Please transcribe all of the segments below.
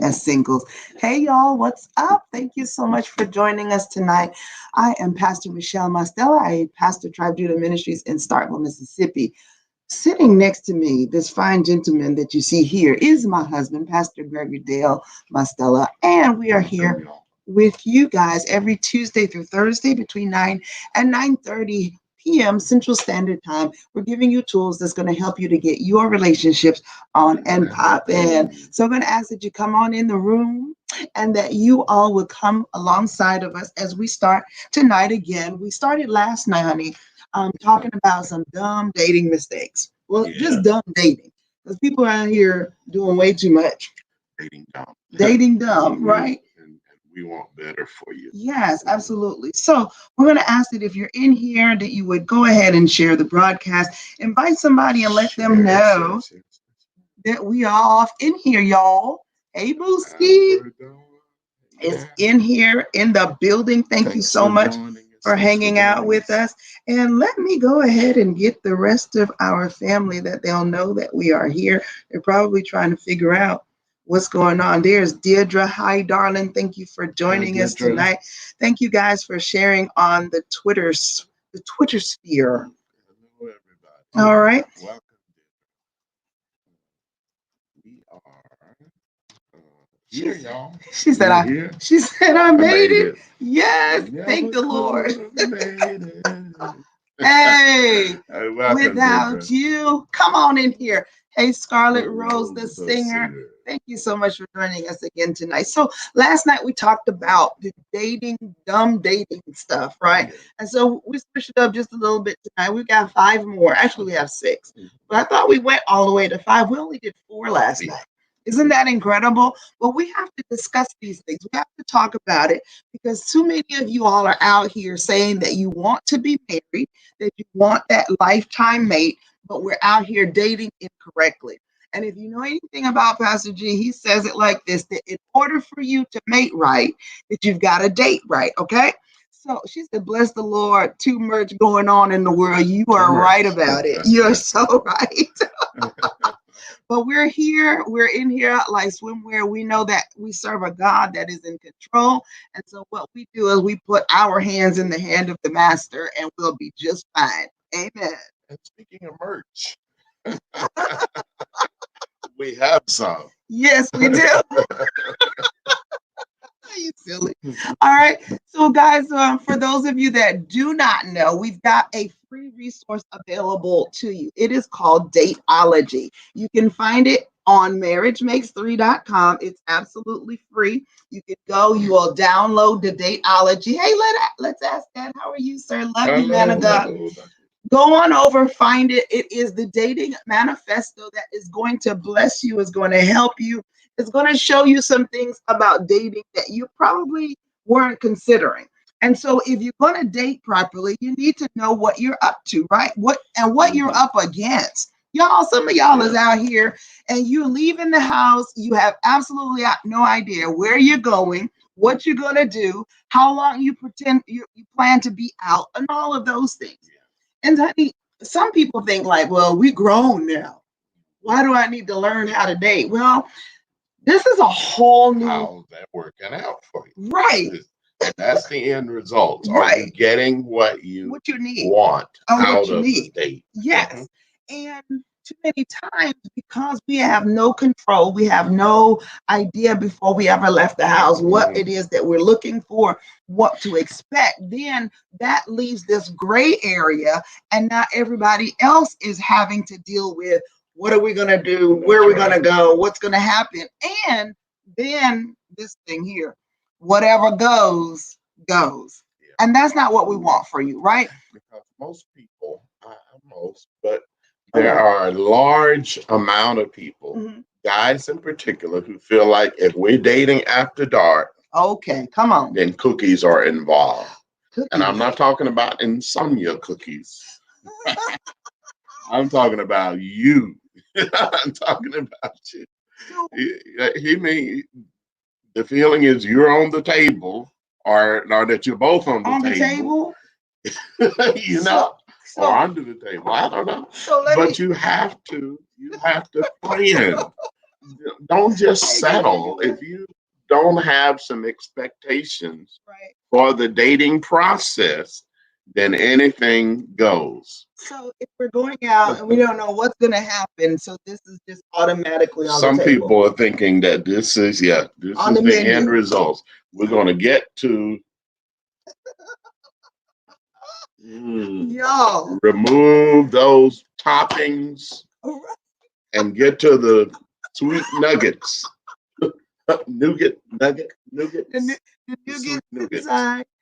as singles. Hey, y'all, what's up? Thank you so much for joining us tonight. I am Pastor Michelle Mastella. I pastor Tribe Judah Ministries in Starkville, Mississippi. Sitting next to me, this fine gentleman that you see here is my husband, Pastor Gregory Dale Mastella, and we are here with you guys every Tuesday through Thursday between 9 and 9:30 p.m. Central Standard Time. We're giving you tools that's going to help you to get your relationships on and pop in. So I'm going to ask that you come on in the room and that you all will come alongside of us as we start tonight again. We started last night, honey, talking about some dumb dating mistakes. Well, just dumb dating. Because people out here doing way too much. Dating dumb. Dating dumb, right? And we want better for you. Yes, absolutely. So we're going to ask that if you're in here, that you would go ahead and share the broadcast. Invite somebody and let them know that we are off in here, y'all. Hey, Booski is in here in the building. Thank you so much for hanging out with us. And let me go ahead and get the rest of our family that they'll know that we are here. They're probably trying to figure out what's going on. There's Deirdre. Hi, darling. Thank you for joining us tonight. Thank you guys for sharing on the Twitter sphere. Hello, everybody. All right. Welcome. We are here, y'all. She said I made it. Yes, thank the Lord. Hey, without you, come on in here. Hey, Scarlett Rose, the singer. Thank you so much for joining us again tonight. So last night we talked about the dumb dating stuff, right? And so we switched it up just a little bit tonight. We got 5 more. Actually, we have 6. But I thought we went all the way to 5. We only did 4 last night. Isn't that incredible? Well, we have to discuss these things. We have to talk about it because too many of you all are out here saying that you want to be married, that you want that lifetime mate, but we're out here dating incorrectly. And if you know anything about Pastor G, he says it like this, that in order for you to mate right, that you've got to date right, okay? So she said, bless the Lord, too much going on in the world. You are right about it. You're so right. But we're in here like swimwear. We know that we serve a God that is in control. And so what we do is we put our hands in the hand of the master and we'll be just fine. Amen. And speaking of merch, we have some. Yes, we do. You silly. All right. So, guys, for those of you that do not know, we've got a free resource available to you. It is called DateOlogy. You can find it on marriagemakes3.com. It's absolutely free. You can go, you will download the DateOlogy. Hey, let's ask Dad, how are you, sir? Love you, man of God. Go on over, find it. It is the Dating Manifesto that is going to bless you, is going to help you. It's going to show you some things about dating that you probably weren't considering. And so if you're going to date properly, you need to know what you're up to, right? What you're up against. Y'all, some of y'all is out here and you're leaving the house. You have absolutely no idea where you're going, what you're going to do, how long you plan to be out, and all of those things. And honey, some people think like, well, we grown now. Why do I need to learn how to date? Well, this is a whole new. How's that working out for you? Right. That's the end result. Right. Are you getting what you need? Want out what you of need. the date? Yes. And too many times, because we have no control, we have no idea before we ever left the house what it is that we're looking for, what to expect, then that leaves this gray area, and now everybody else is having to deal with what are we going to do, where are we going to go, what's going to happen, and then this thing here, whatever goes. And that's not what we want for you, right? Because most people, but there are a large amount of people, guys in particular, who feel like if we're dating after dark, okay, come on, then cookies are involved. And I'm not talking about insomnia cookies. I'm talking about you. I'm talking about you. He mean the feeling is you're on the table, or that you're both on the table. You know. Or under the table. I don't know. But you have to friend don't just settle. If you don't have some expectations for the dating process, then anything goes. So if we're going out and we don't know what's going to happen, so this is just automatically on Some the table. people are thinking that this is the end result. We're going to get to remove those toppings and get to the sweet nuggets. Nuggets. The nuggets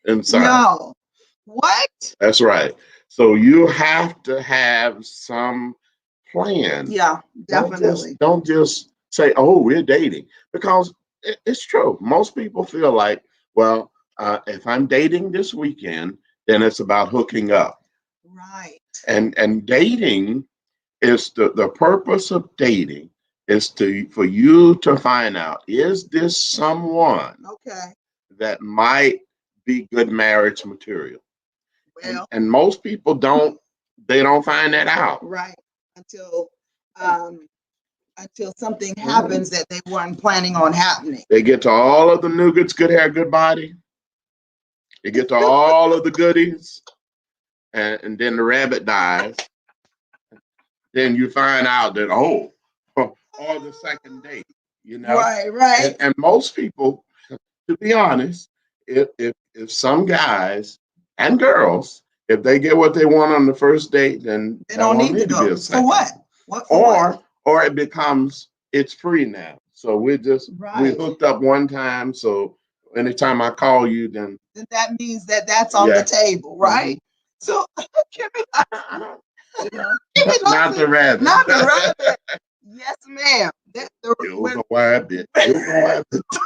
inside. No. What? That's right. So you have to have some plan. Yeah, definitely. Don't just say, "Oh, we're dating," because it's true. Most people feel like, well, if I'm dating this weekend, then it's about hooking up. Right. And dating is the purpose of dating is for you to find out, is this someone that might be good marriage material? Well, and most people don't find that out. Right. Until something happens that they weren't planning on happening. They get to all of the nuggets, good hair, good body. They get to all of the goodies, and then the rabbit dies. Then you find out that, or the second date, Right. And most people, to be honest, if some guys and girls, if they get what they want on the first date, then they don't need to go. For what? Or it becomes, it's free now. So we hooked up one time. So anytime I call you, then that means that's on the table, right? So give me not the rabbit. Not the rabbit. Yes, ma'am. Kill the rabbit. Kill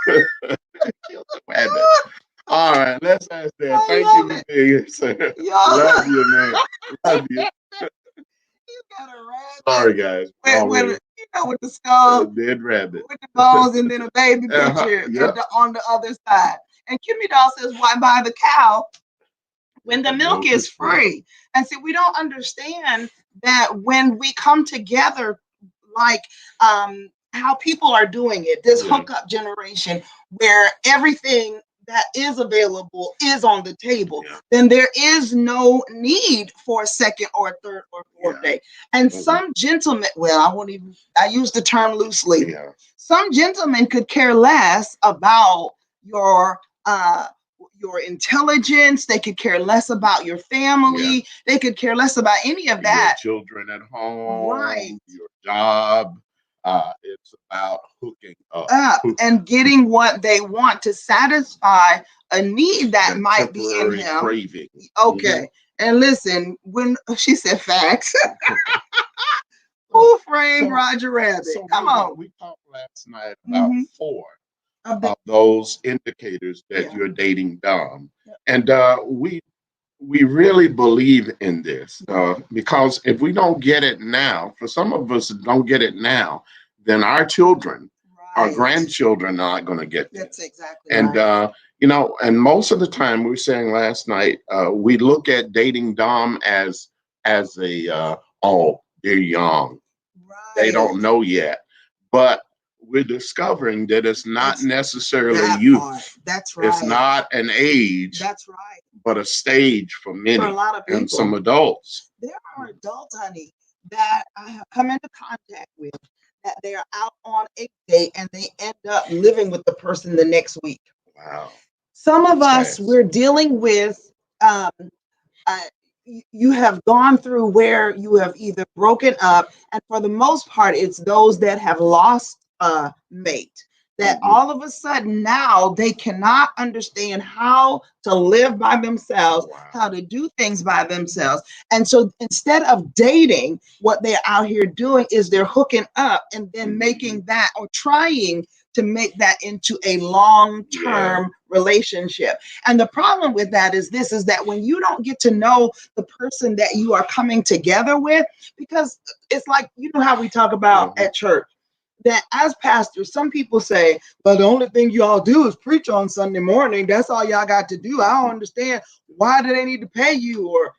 the rabbit. All right, let's ask that. Thank you for being here, sir. Love you, man. Love you. You got a rabbit. Sorry, guys. With the skull, dead rabbit, with the bones, and then a baby picture on the other side. And Kimmy Doll says, "Why buy the cow when the milk is free?" And see, we don't understand that when we come together, like how people are doing it, this hookup generation, where everything that is available is on the table, then there is no need for a second or third or fourth date. And some gentlemen, I use the term loosely. Some gentlemen could care less about your intelligence. They could care less about your family. They could care less about any of that. Your children at home, your job. It's about hooking up and getting what they want to satisfy a need that might be in him. Craving. Okay. And listen, when she said facts, who framed Roger Rabbit? Come on. We talked last night about 4 of those indicators that you're dating dumb. And we really believe in this because if we don't get it now, for some of us that don't get it now, then our children, our grandchildren are not going to get it. That's exactly right. And most of the time, we were saying last night, we look at dating dumb as a, they're young. They don't know yet. But we're discovering that it's not necessarily youth. That's right. It's not an age. That's right. But a stage for many, for a lot of people. And some adults. There are adults, honey, that I have come into contact with, that they are out on a date and they end up living with the person the next week. Wow. Some of us, we're dealing with, you have gone through where you have either broken up, and for the most part, it's those that have lost a mate. That all of a sudden now they cannot understand how to live by themselves, how to do things by themselves. And so instead of dating, what they're out here doing is they're hooking up and then making that, or trying to make that into a long-term relationship. And the problem with that is that when you don't get to know the person that you are coming together with, because it's like, how we talk about at church, that as pastors, some people say, well, the only thing y'all do is preach on Sunday morning. That's all y'all got to do. I don't understand. Why do they need to pay you? Or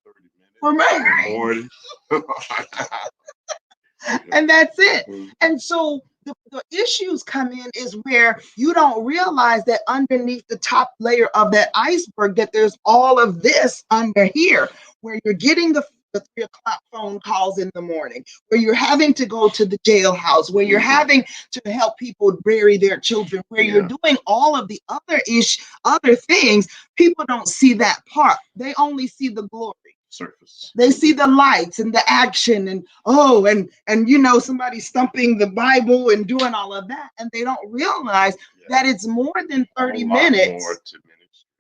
30 minutes. And that's it. And so the issues come in is where you don't realize that underneath the top layer of that iceberg, that there's all of this under here, where you're getting the 3 o'clock phone calls in the morning, where you're having to go to the jailhouse, where you're having to help people bury their children, where you're doing all of the other things. People don't see that part. They only see the glory. Surface. They see the lights and the action and somebody stumping the Bible and doing all of that, and they don't realize that it's more than 30 minutes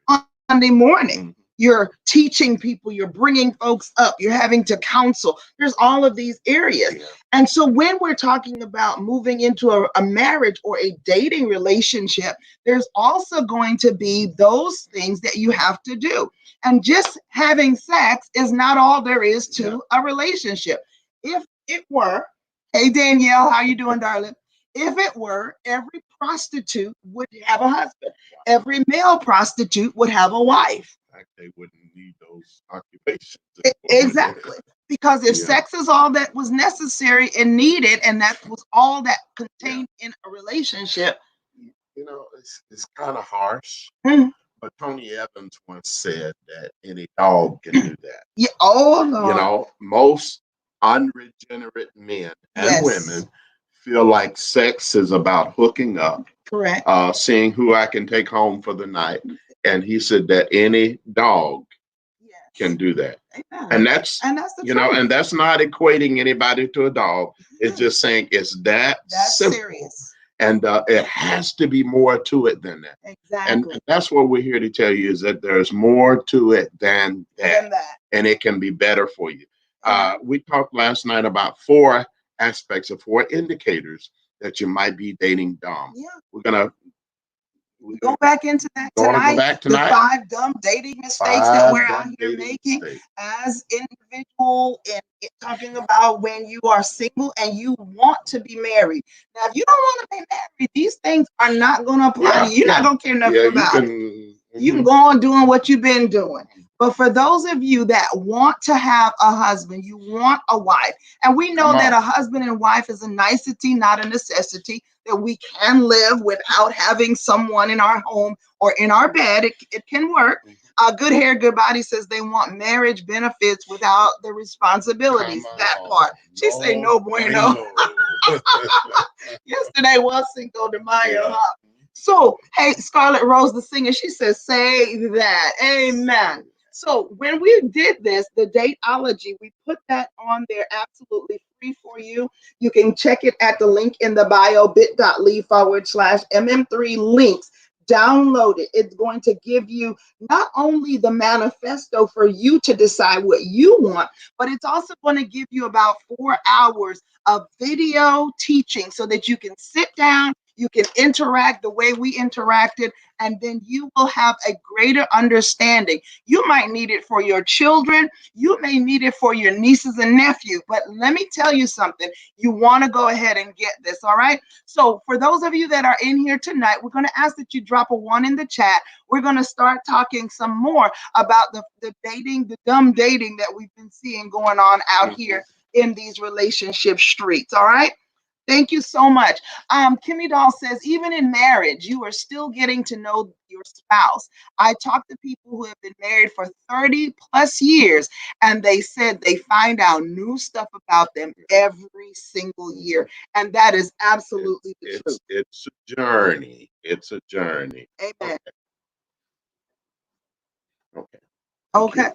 on Sunday morning. You're teaching people, you're bringing folks up, you're having to counsel. There's all of these areas. And so when we're talking about moving into a marriage or a dating relationship, there's also going to be those things that you have to do. And just having sex is not all there is to a relationship. If it were, hey Danielle, how you doing, darling? If it were, every prostitute would have a husband. Every male prostitute would have a wife. They wouldn't need those occupations. Exactly. Because if sex is all that was necessary and needed, and that was all that contained in a relationship. It's kind of harsh. But Tony Evans once said that any dog can do that. Yeah. Oh no. Most unregenerate men and women feel like sex is about hooking up. Correct. Seeing who I can take home for the night. And he said that any dog can do that. And that's the truth. And that's not equating anybody to a dog. It's just saying it's that's simple. Serious. And it has to be more to it than that. Exactly. And that's what we're here to tell you, is that there's more to it than that. And it can be better for you. We talked last night about 4 aspects of 4 indicators that you might be dating Dom. We're going to go back into that tonight. The 5 dumb dating mistakes that we're out here making as individual, and talking about when you are single and you want to be married. Now, if you don't want to be married, these things are not going to apply to you. You're not going to care nothing about it. You can go on doing what you've been doing. But for those of you that want to have a husband, you want a wife, and we know that a husband and wife is a nicety, not a necessity, that we can live without having someone in our home or in our bed. It can work. Good Hair, Good Body says they want marriage benefits without the responsibilities. That part. She say no bueno. Yesterday was Cinco de Mayo. So, hey, Scarlett Rose, the singer, she says, say that. Amen. So when we did this, the DateOlogy, we put that on there absolutely free for you. You can check it at the link in the bio, bit.ly/MM3 links. Download it. It's going to give you not only the manifesto for you to decide what you want, but it's also going to give you about 4 hours of video teaching so that you can sit down, you can interact the way we interacted, and then you will have a greater understanding. You might need it for your children. You may need it for your nieces and nephews. But let me tell you something. You want to go ahead and get this, all right? So for those of you that are in here tonight, we're going to ask that you drop a 1 in the chat. We're going to start talking some more about the dating, the dumb dating that we've been seeing going on out here in these relationship streets, all right? Thank you so much. Kimmy Doll says, even in marriage, you are still getting to know your spouse. I talked to people who have been married for 30 plus years, and they said they find out new stuff about them every single year. And that is absolutely the truth. It's a journey. It's a journey. Amen. Okay.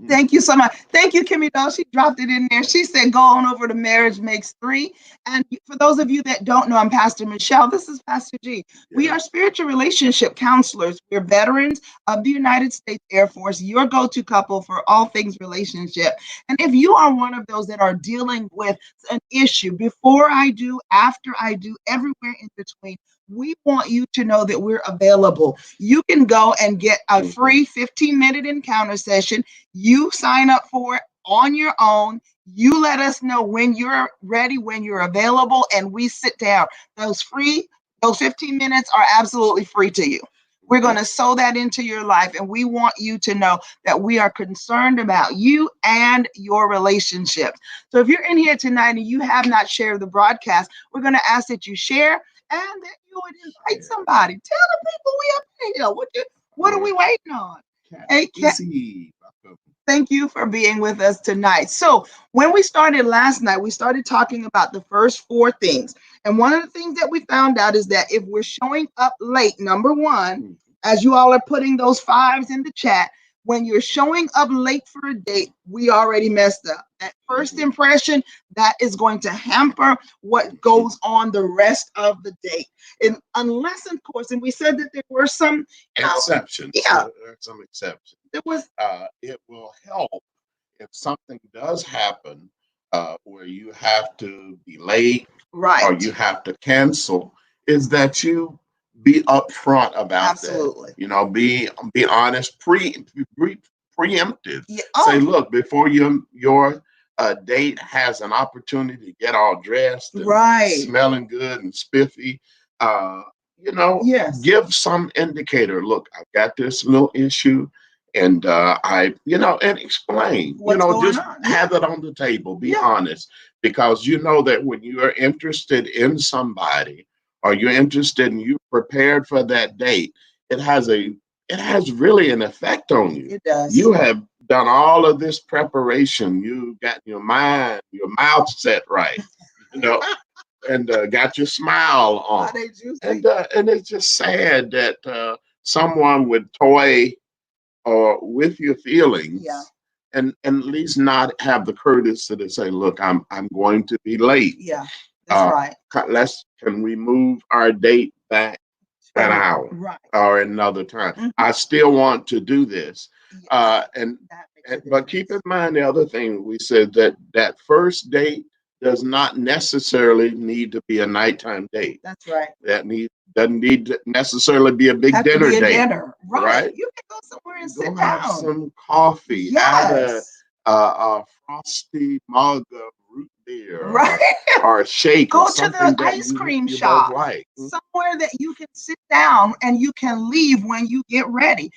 Thank you so much. Thank you, Kimmy Doll. She dropped it in there. She said, go on over to Marriage Makes 3. And for those of you that don't know, I'm Pastor Michelle. This is Pastor G. We are spiritual relationship counselors. We're veterans of the United States Air Force, your go-to couple for all things relationship. And if you are one of those that are dealing with an issue, before I do, after I do, everywhere in between, we want you to know that we're available. You can go and get a free 15-minute encounter session. You sign up for it on your own. You let us know when you're ready, when you're available, and we sit down. Those 15 minutes are absolutely free to you. We're going to sow that into your life. And we want you to know that we are concerned about you and your relationships. So if you're in here tonight and you have not shared the broadcast, we're going to ask that you share and that you would invite somebody. Tell the people we up in here. What are we waiting on? Hey, thank you for being with us tonight. So when we started last night, we started talking about the first 4 things. And one of the things that we found out is that if we're showing up late, number one, as you all are putting those 5s in the chat, when you're showing up late for a date, we already messed up. That first impression, that is going to hamper what goes on the rest of the date. And unless, of course, and we said that there were some exceptions. Yeah. There are some exceptions. There was. It will help if something does happen where you have to be late, right, or you have to cancel, is that you be upfront about Absolutely. that. Be honest, preemptive. Yeah. Say, look, before your date has an opportunity to get all dressed and right, smelling good and spiffy, yes, give some indicator. Look, I've got this little issue. And and explain, what's going just on. have it on the table, be honest, because that when you are interested in somebody, or you're interested and you're prepared for that date, it has really an effect on you. It does. You have done all of this preparation. You got your your mouth set right, and got your smile on. And it's just sad that someone would toy or with your feelings, and at least not have the courtesy to say, look, I'm going to be late. Yeah, that's right. Can we move our date back an hour, right, or another time? I still want to do this. But keep in mind the other thing we said, that first date does not necessarily need to be a nighttime date. That's right. Doesn't need to necessarily be a big dinner date. Right. You can go somewhere and sit down. Have some coffee. Yes. Have a frosty mug of root beer, right, or a shake. Go or to the ice cream shop, somewhere that you can sit down and you can leave when you get ready.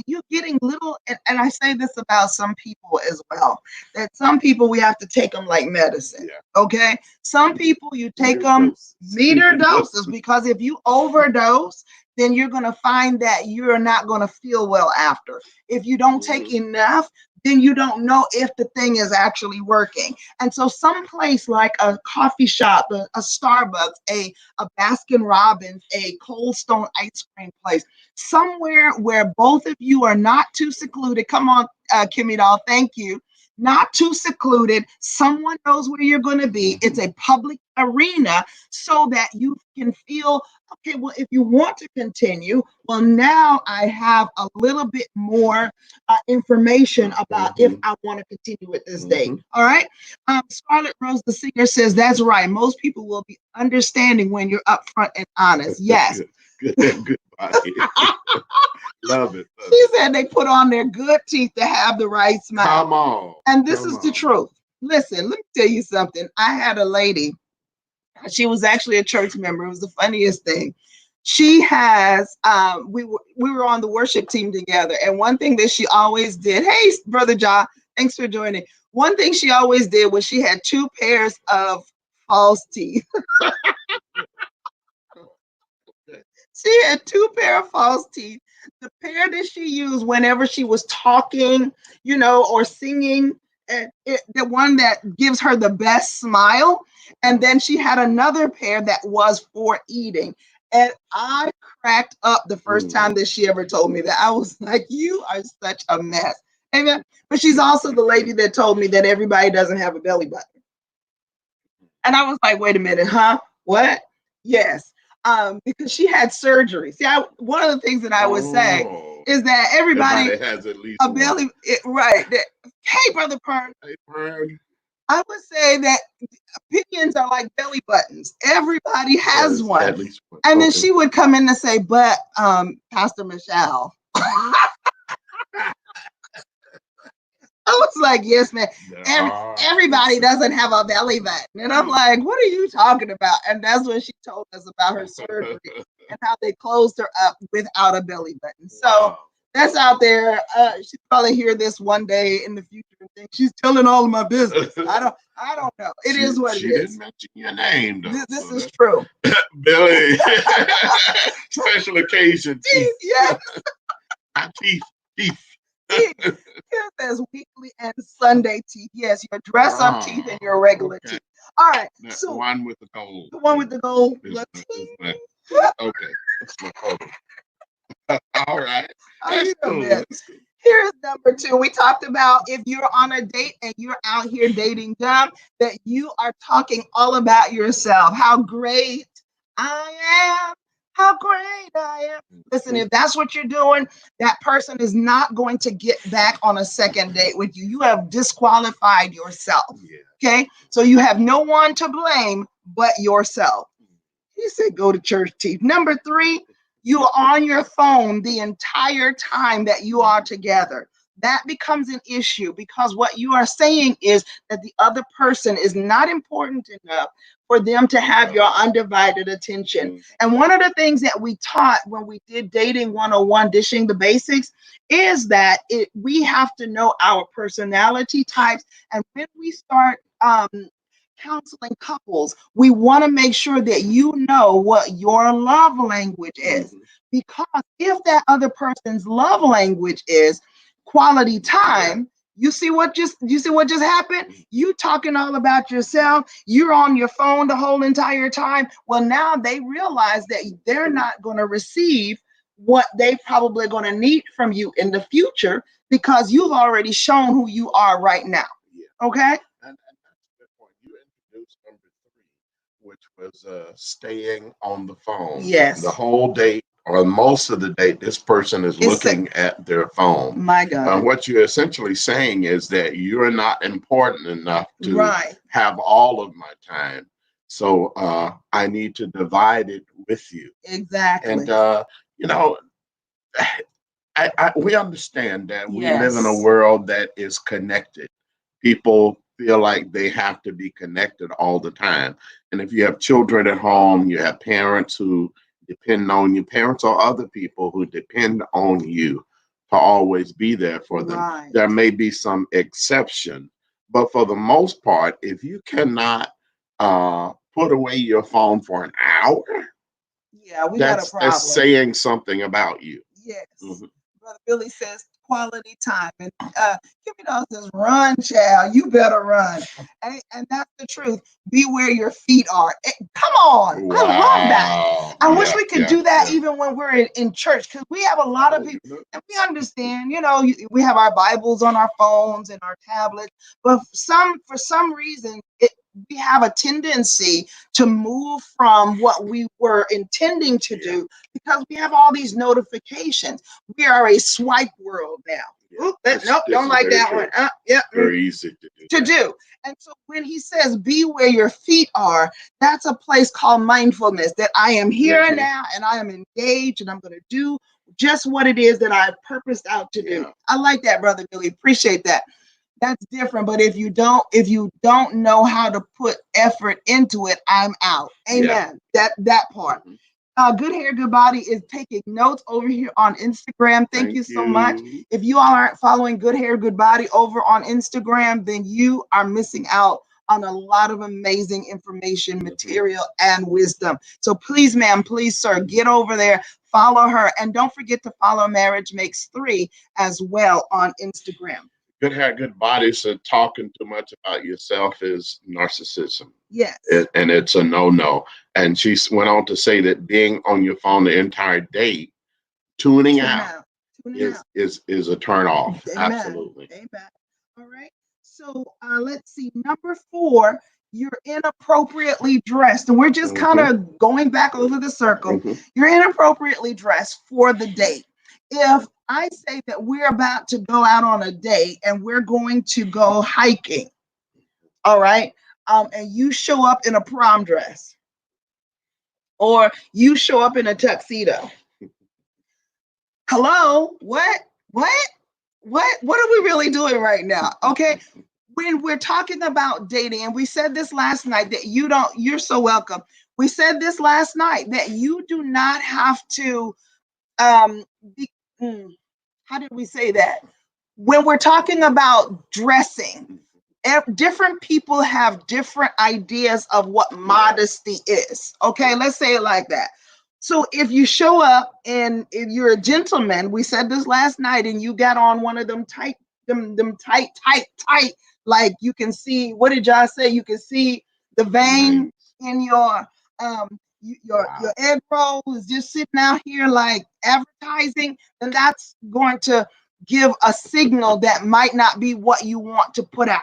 You're getting little, and I say this about some people as well, that some people we have to take them like medicine. Okay, some people you take them meter doses, because if you overdose, then you're going to find that you're not going to feel well after. If you don't take enough, then you don't know if the thing is actually working. And so someplace like a coffee shop, a Starbucks, a Baskin Robbins, a Cold Stone ice cream place, somewhere where both of you are not too secluded. Come on, Kimmy doll, thank you. Not too secluded. Someone knows where you're going to be. It's a public arena, so that you can feel, okay, well, if you want to continue, well, now I have a little bit more information about if I want to continue with this date. All right. Scarlett Rose, the singer, says that's right. Most people will be understanding when you're upfront and honest. Yes. Goodbye. Love it. She said they put on their good teeth to have the right smile. Come on. And this is the truth. Listen, let me tell you something. I had a lady, she was actually a church member. It was the funniest thing. She has, we were on the worship team together. And one thing that she always did, hey, Brother Ja, thanks for joining. One thing she always did was she had 2 pairs of false teeth. She had 2 pair of false teeth. The pair that she used whenever she was talking, or singing, the one that gives her the best smile. And then she had another pair that was for eating. And I cracked up the first time that she ever told me that. I was like, you are such a mess. Amen. But she's also the lady that told me that everybody doesn't have a belly button. And I was like, wait a minute, huh? What? Yes. Because she had surgery. See, one of the things that I would say is that everybody has at least a belly, right? Hey, Brother Pern. Hey, Pern. I would say that opinions are like belly buttons. Everybody has one. At least one. And then she would come in and say, but Pastor Michelle. I was like, yes, man. Everybody doesn't have a belly button. And I'm like, what are you talking about? And that's when she told us about her surgery. and how they closed her up without a belly button. So Wow. that's out there. She'll probably hear this one day in the future and think she's telling all of my business. I don't know. It is what it is. She didn't mention your name though. This is true. Billy. Special occasion teeth. Yes. Teeth. Here it says weekly and Sunday teeth. Yes, your dress up teeth and your regular teeth. All right. So the one with the gold. The one with the gold teeth. Okay. That's my photo. All right. That's cool. Here's number 2. We talked about if you're on a date and you're out here dating dumb, that you are talking all about yourself. How great I am. How great I am. Listen, if that's what you're doing, that person is not going to get back on a second date with you. You have disqualified yourself. Okay? So you have no one to blame but yourself. He said, go to church, teeth. Number 3, you are on your phone the entire time that you are together. That becomes an issue because what you are saying is that the other person is not important enough for them to have your undivided attention. And one of the things that we taught when we did Dating 101, Dishing the Basics, is that we have to know our personality types. And when we start counseling couples, we want to make sure that you know what your love language is. Because if that other person's love language is quality time, you see what just happened? You talking all about yourself, you're on your phone the whole entire time. Well, now they realize that they're not going to receive what they probably going to need from you in the future because you've already shown who you are right now. Okay? And that's a good point. You introduced number 3, which was staying on the phone. Yes. The whole date or most of the date, this person is looking at their phone. My God. What you're essentially saying is that you're not important enough to have all of my time. So I need to divide it with you. Exactly. And, we understand that we live in a world that is connected. People feel like they have to be connected all the time. And if you have children at home, you have parents who depend on you, parents or other people who depend on you to always be there for them. There may be some exception, but for the most part, if you cannot put away your phone for an hour, we got a problem. That's saying something about you. Yes. Brother Billy says quality time. And Kimmy Dawes says, run, child. You better run. And that's the truth. Be where your feet are. Come on. Wow. I love that. I wish we could do that even when we're in church, because we have a lot of people, and we understand, we have our Bibles on our phones and our tablets, but for some reason, we have a tendency to move from what we were intending to do because we have all these notifications. We are a swipe world now. Oop, nope, don't like that true. One. Very easy to do. And so when he says, be where your feet are, that's a place called mindfulness, that I am here now and I am engaged and I'm going to do just what it is that I've purposed out to do. I like that, Brother Billy. Appreciate that. That's different. But if you don't know how to put effort into it, I'm out. Amen. That part. Good Hair, Good Body is taking notes over here on Instagram. Thank you so much. If you all aren't following Good Hair, Good Body over on Instagram, then you are missing out on a lot of amazing information, material, and wisdom. So please, ma'am, please, sir, get over there, follow her. And don't forget to follow Marriage Makes 3 as well on Instagram. Good Hair, Good Body said talking too much about yourself is narcissism. Yes. And it's a no-no. And she went on to say that being on your phone the entire day, tuning out is a turn off. Amen. Absolutely. Amen. All right. So let's see. Number 4, you're inappropriately dressed. And we're just kind of going back over the circle. You're inappropriately dressed for the date. If I say that we're about to go out on a date and we're going to go hiking, all right, and you show up in a prom dress or you show up in a tuxedo. Hello? What are we really doing right now? Okay. When we're talking about dating, and we said this last night, that you're so welcome. We said this last night, that you do not have to be, how did we say that? When we're talking about dressing, different people have different ideas of what modesty is. Okay, let's say it like that. So if you show up and if you're a gentleman, we said this last night, and you got on one of them tight, them tight, like you can see, what did y'all say? You can see the vein in your your egg roll is just sitting out here like advertising, then that's going to give a signal that might not be what you want to put out.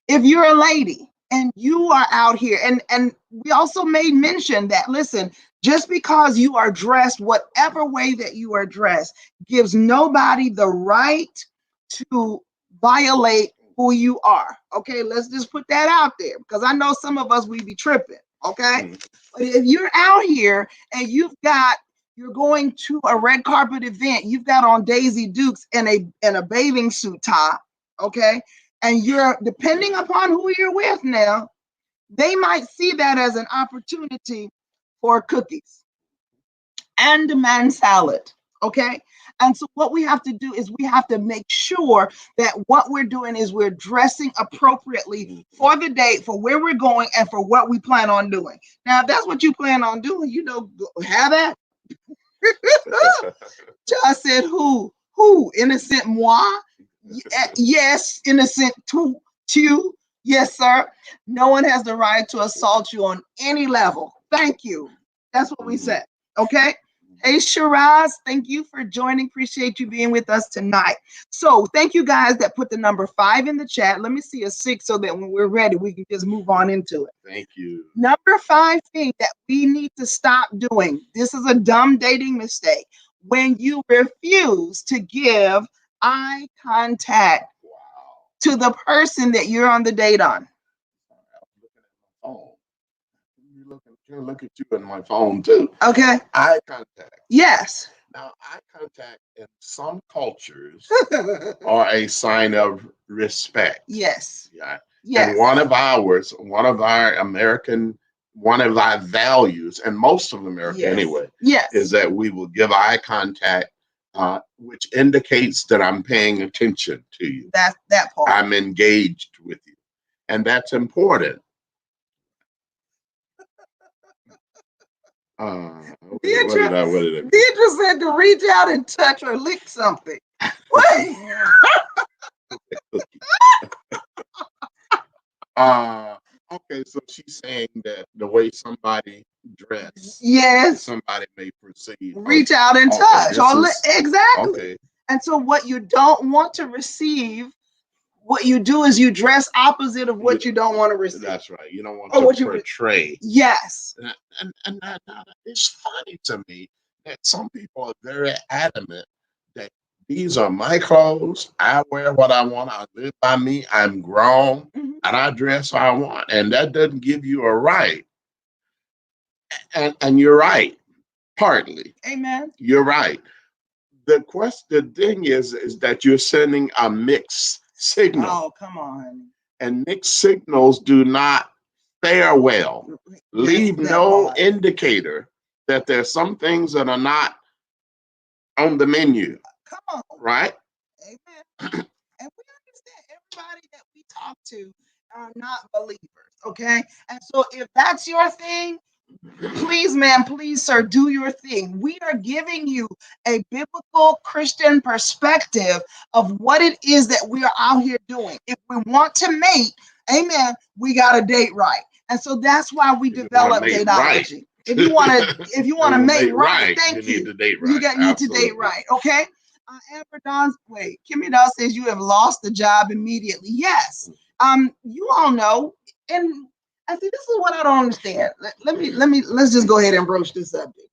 If you're a lady and you are out here, and we also made mention that, listen, just because you are dressed whatever way that you are dressed gives nobody the right to violate who you are. Okay, let's just put that out there, because I know some of us, we be tripping. Okay, but if you're out here and you're going to a red carpet event, you've got on Daisy Dukes and a bathing suit top, okay, and you're, depending upon who you're with now, they might see that as an opportunity for cookies and demand salad. Okay. And so what we have to do is we have to make sure that what we're doing is we're dressing appropriately for the date, for where we're going, and for what we plan on doing. Now, if that's what you plan on doing, have that. Just said who? Innocent moi? Yes, innocent to you. Yes, sir. No one has the right to assault you on any level. Thank you. That's what we said. Okay. Hey, Shiraz, thank you for joining. Appreciate you being with us tonight. So thank you guys that put the number 5 in the chat. Let me see a 6 so that when we're ready, we can just move on into it. Thank you. Number 5 thing that we need to stop doing. This is a dumb dating mistake. When you refuse to give eye contact to the person that you're on the date on. Can look at you in my phone too. Okay. Eye contact. Yes. Now, eye contact in some cultures are a sign of respect. Yes. Yeah. Yes. And one of our values, and most of America anyway, is that we will give eye contact, which indicates that I'm paying attention to you. That part. I'm engaged with you. And that's important. Deidre said to reach out and touch or lick something. What? Okay, so she's saying that the way somebody dressed, somebody may perceive. Reach out and touch. Exactly. Okay. And so what you don't want to receive, what you do is you dress opposite of what you don't want to receive. That's right. You don't want to portray. Yes. And it's funny to me that some people are very adamant that these are my clothes. I wear what I want. I live by me. I'm grown, and I dress how I want. And that doesn't give you a right. And you're right, partly. Amen. You're right. The thing is that you're sending a mixed signal. Oh, come on. And mixed signals do not fare well. Leave no indicator that there's some things that are not on the menu. Come on. Right? Amen. And we understand everybody that we talk to are not believers. Okay. And so if that's your thing, please, ma'am, please, sir, do your thing. We are giving you a biblical Christian perspective of what it is that we are out here doing. If we want to mate, amen, we got to date right. And so that's why we developed DateOlogy. Right. If you want to mate right, thank you. Need to date right. You need to date right. Okay. Amber Dawn's Kimmy Doll says you have lost the job immediately. Yes. You all know, and I see, this is what I don't understand. Let's just go ahead and broach this subject.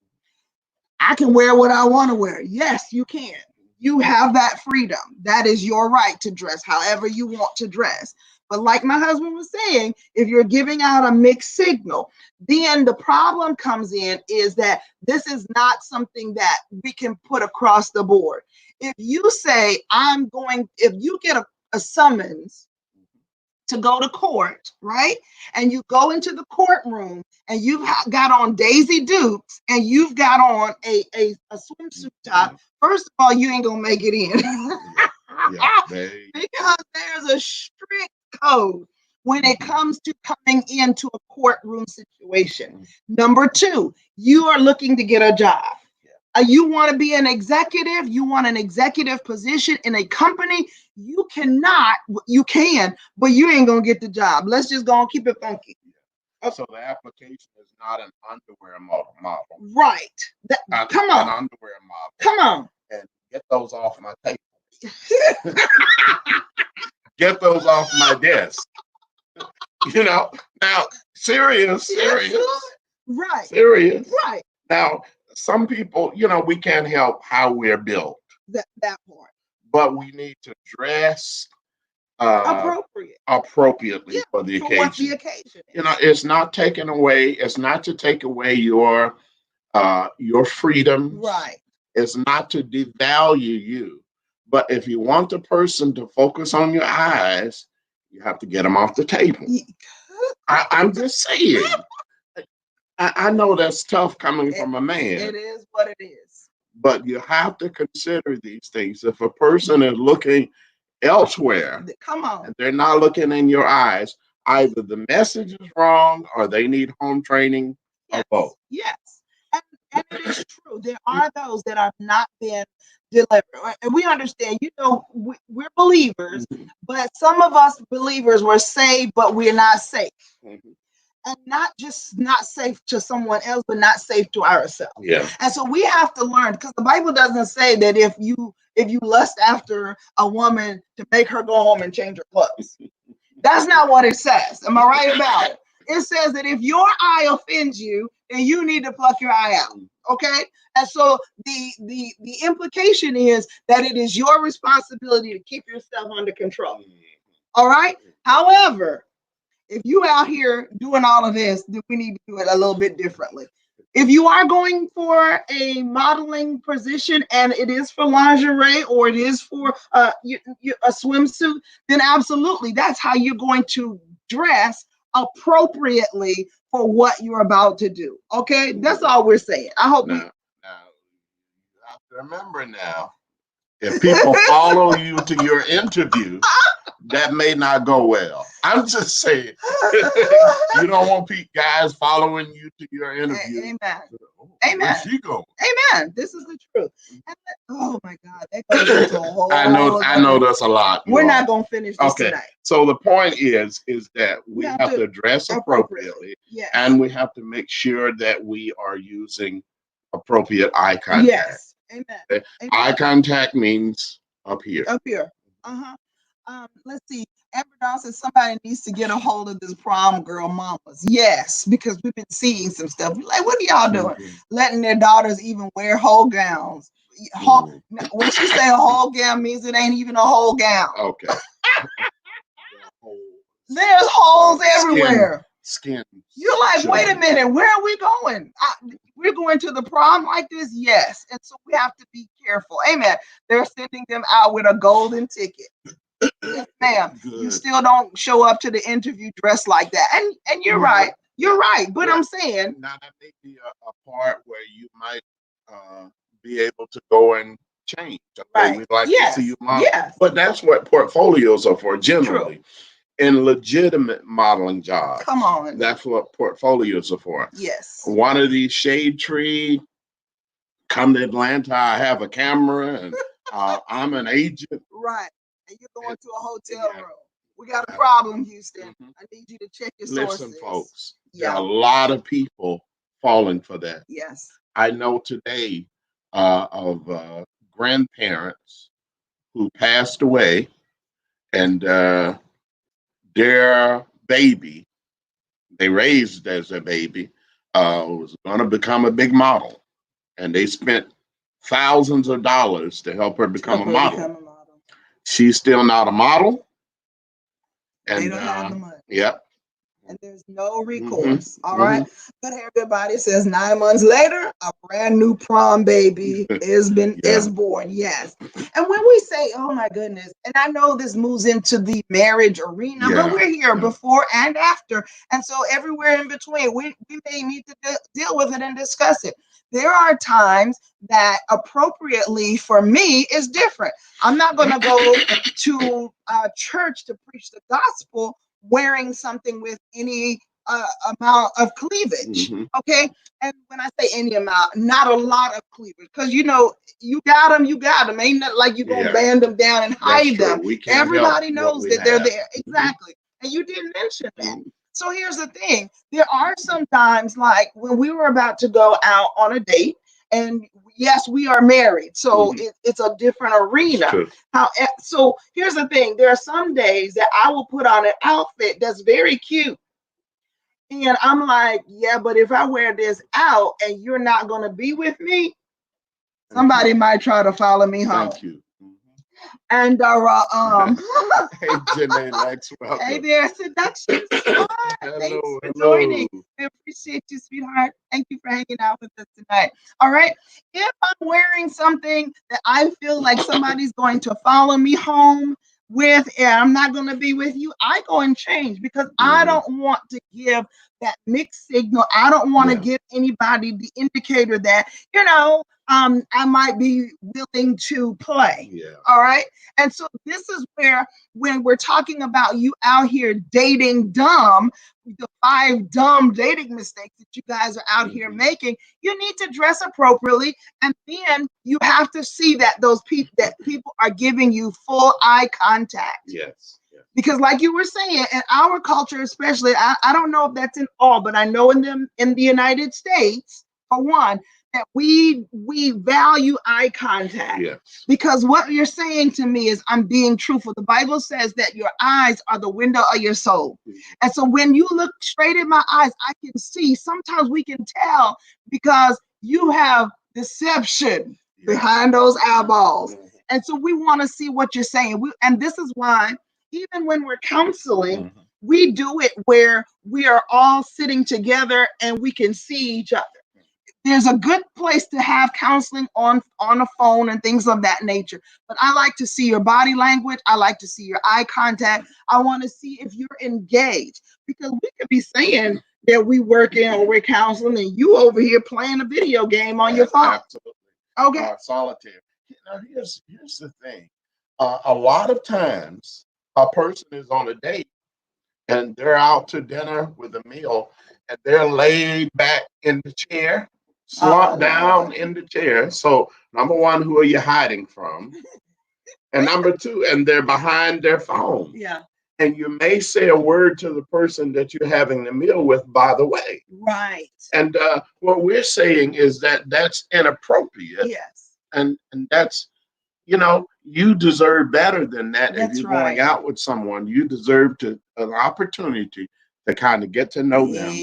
I can wear what I want to wear. Yes, you can. You have that freedom. That is your right to dress however you want to dress. But like my husband was saying, if you're giving out a mixed signal, then the problem comes in is that this is not something that we can put across the board. If you say, if you get a summons to go to court, right? And you go into the courtroom and you've got on Daisy Dukes and you've got on a swimsuit top. First of all, you ain't gonna make it in. Because there's a strict code when it comes to coming into a courtroom situation. Number two, you are looking to get a job. You want to be an executive, you want an executive position in a company, you can, but you ain't going to get the job. Let's just go and keep it funky. So the application is not an underwear model. Right. Come on. An underwear model. Come on. And get those off my table. Get those off my desk. Now, serious. Right. Serious. Right. Now, some people, we can't help how we're built. That part. But we need to dress appropriately for the occasion. What the occasion is. It's not to take away your freedom. Right. It's not to devalue you. But if you want the person to focus on your eyes, you have to get them off the table. I'm just saying. I know that's tough coming from a man. It is what it is. But you have to consider these things. If a person is looking elsewhere, come on, and they're not looking in your eyes, either the message is wrong or they need home training or both. Yes. And it is true. There are those that have not been delivered. And we understand, we're believers, but some of us believers were saved, but we're not safe. And not just not safe to someone else, but not safe to ourselves. Yeah. And so we have to learn, because the Bible doesn't say that if you lust after a woman to make her go home and change her clothes. That's not what it says. Am I right about it? It says that if your eye offends you, then you need to pluck your eye out. Okay. And so the implication is that it is your responsibility to keep yourself under control. All right. However, if you out here doing all of this, then we need to do it a little bit differently. If you are going for a modeling position and it is for lingerie or it is for a swimsuit, then absolutely, that's how you're going to dress appropriately for what you're about to do. Okay, that's all we're saying. I hope now you have to remember now, if people follow you to your interview, that may not go well. I'm just saying, you don't want guys following you to your interview. Amen. Amen. Where's she going? Amen. This is the truth. And oh my God, that goes into a whole. I know that's a lot. We're not gonna finish this tonight. So the point is that we have to dress appropriately, and we have to make sure that we are using appropriate eye contact. Yes. Amen. Eye contact means up here. Up here. Let's see. Amber Dawn says somebody needs to get a hold of this prom girl mamas. Yes, because we've been seeing some stuff. Like, what are y'all doing? Letting their daughters even wear whole gowns. When she say a whole gown means it ain't even a whole gown. Okay. There's holes everywhere. Skin. You're like, wait a minute, where are we going? We're going to the prom like this? Yes. And so we have to be careful. Amen. They're sending them out with a golden ticket. Yes, ma'am. You still don't show up to the interview dressed like that. And you're right. You're right. But I'm saying. Now, that may be a part where you might be able to go and change. Okay, right. We'd like to see you model. Yes. But that's what portfolios are for generally. True. In legitimate modeling jobs. Come on. That's what portfolios are for. Yes. One of these shade tree, come to Atlanta, I have a camera and I'm an agent. Right. And you're going to a hotel room. We got a problem, Houston. I need you to check your sources. Listen, folks, there are a lot of people falling for that. Yes. I know today of grandparents who passed away, and their baby, they raised as a baby, was going to become a big model. And they spent thousands of dollars to help her become a model. She's still not a model. And they don't have the money. Yep. and there's no recourse. All right. Good hair, good body says 9 months later, a brand new prom baby is born. Yes. And when we say, oh my goodness, and I know this moves into the marriage arena, but we're here before and after. And so everywhere in between, we may need to deal with it and discuss it. There are times that appropriately for me is different. I'm not going to go to church to preach the gospel wearing something with any amount of cleavage. Okay. And when I say any amount, not a lot of cleavage, because you got them. Ain't not like you gonna band them down and hide them. Everybody knows that they're there. Exactly. And you didn't mention that. So here's the thing. There are some times, like when we were about to go out on a date, and yes, we are married, so it's a different arena. So here's the thing. There are some days that I will put on an outfit that's very cute. And I'm like, yeah, but if I wear this out and you're not going to be with me, somebody might try to follow me home. Thank you. And hey, Janae Lex, welcome. Hey there, Seduction Squad. Thanks for joining. We appreciate you, sweetheart. Thank you for hanging out with us tonight. All right. If I'm wearing something that I feel like somebody's going to follow me home with, and I'm not going to be with you, I go and change, because I don't want to give that mixed signal. I don't want to give anybody the indicator that, I might be willing to play. All right. And so this is where, when we're talking about you out here dating dumb, the 5 dumb dating mistakes that you guys are out here making, you need to dress appropriately. And then you have to see that people are giving you full eye contact. Yes. Because like you were saying, in our culture, especially, I don't know if that's in all, but I know in the United States, for one, that we value eye contact. Because what you're saying to me is, I'm being truthful. The Bible says that your eyes are the window of your soul. And so when you look straight in my eyes, I can see. Sometimes we can tell because you have deception behind those eyeballs. And so we want to see what you're saying. And this is why, even when we're counseling, we do it where we are all sitting together and we can see each other. There's a good place to have counseling on a phone and things of that nature. But I like to see your body language. I like to see your eye contact. I want to see if you're engaged, because we could be saying that we working or we're counseling and you over here playing a video game on your phone. Absolutely. Okay. Solitaire. Here's the thing. A lot of times a person is on a date and they're out to dinner with a meal and they're laid back in the chair, slumped down in the chair. So number one, who are you hiding from? And number two, and they're behind their phone. And you may say a word to the person that you're having the meal with, by the way. Right. And what we're saying is that that's inappropriate. And that's, you deserve better than that. If you're going out with someone, you deserve an opportunity to kind of get to know them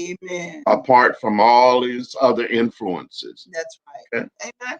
apart from all these other influences. That's right. Okay. Amen.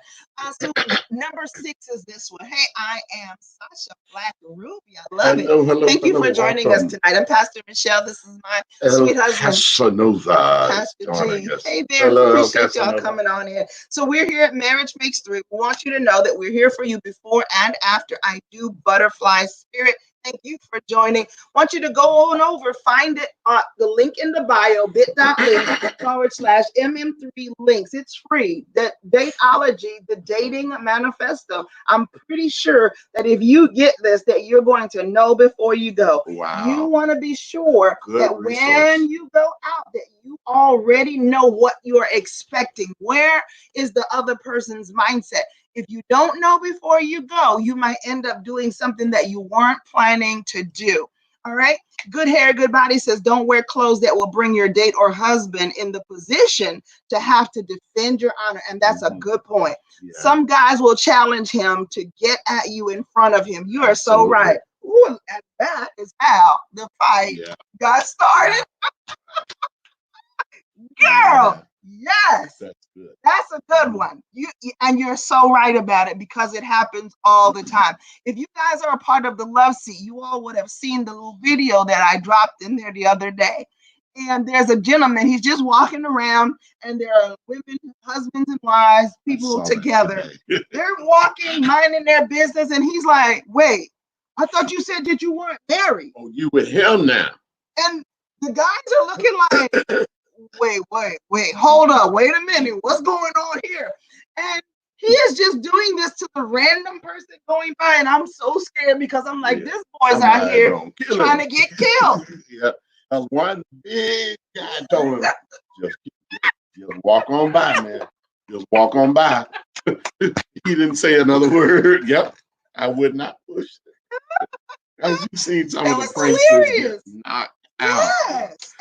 So number 6 is this one. Hey, I am Sasha Black Ruby. I love it. Thank you for joining us tonight. I'm Pastor Michelle. This is my sweet husband, Casanova. Pastor G. Hey there. Appreciate y'all coming on in. So we're here at Marriage Makes 3. We want you to know that we're here for you before and after I do Butterfly Spirit. Thank you for joining. Want you to go on over, find it on the link in the bio, bit.ly/MM3 links. It's free. The DateOlogy, the Dating Manifesto. I'm pretty sure that if you get this, that you're going to know before you go. Wow. You want to be sure that when you go out, that you already know what you're expecting. Where is the other person's mindset? If you don't know before you go, you might end up doing something that you weren't planning to do. All right. Good hair, good body says, don't wear clothes that will bring your date or husband in the position to have to defend your honor. And that's a good point. Some guys will challenge him to get at you in front of him. You are so right. Ooh, and that is how the fight got started. Girl. Yes, that's good. That's a good one. And you're so right about it, because it happens all the time. If you guys are a part of the Love Seat, you all would have seen the little video that I dropped in there the other day. and there's a gentleman. He's just walking around, and there are women, husbands and wives, people together. They're walking, minding their business, and he's like, "Wait, I thought you said that you weren't married." Oh, you with him now? And the guys are looking like, wait, hold up, wait a minute, what's going on here? And he is just doing this to the random person going by, and I'm so scared because I'm like, this boy's out here trying to get killed. Yeah, one big guy told him, just walk on by, man. Just walk on by. He didn't say another word. Yep, I would not push it. As you seen some of the pranksters get knocked out. Yes.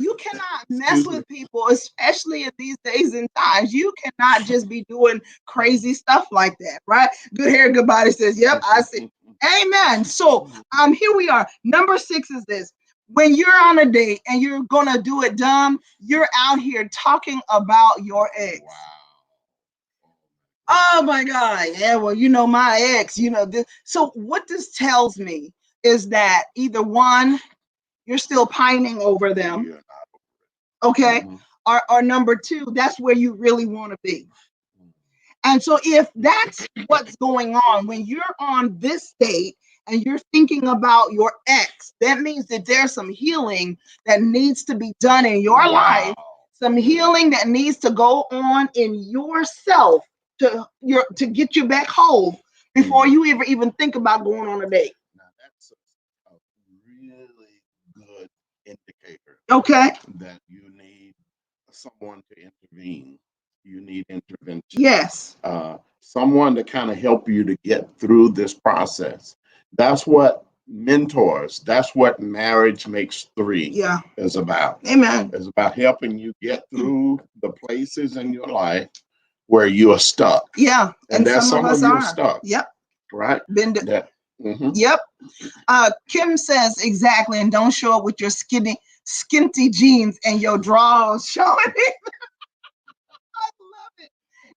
You cannot mess with people, especially in these days and times. You cannot just be doing crazy stuff like that, right? Good hair, good body says, yep, I see. Amen. So here we are. Number 6 is this. When you're on a date and you're gonna do it dumb, you're out here talking about your ex. Wow. Oh my God. Yeah, well, my ex, this. So what this tells me is that either one, you're still pining over them. Okay. Mm-hmm. Or number 2, that's where you really want to be. And so if that's what's going on when you're on this date and you're thinking about your ex, that means that there's some healing that needs to be done in your life, some healing that needs to go on in yourself to get you back home before you even think about going on a date. Now that's a really good indicator. Okay. That you need someone to intervene. You need intervention. Yes. Someone to kind of help you to get through this process. That's what mentors, that's what Marriage Makes 3 is about. Amen. It's about helping you get through the places in your life where you are stuck. Yeah. And there's some of you are stuck. Yep. Right? Yep. Kim says exactly, and don't show up with your skinty jeans and your drawers showing it. I love it.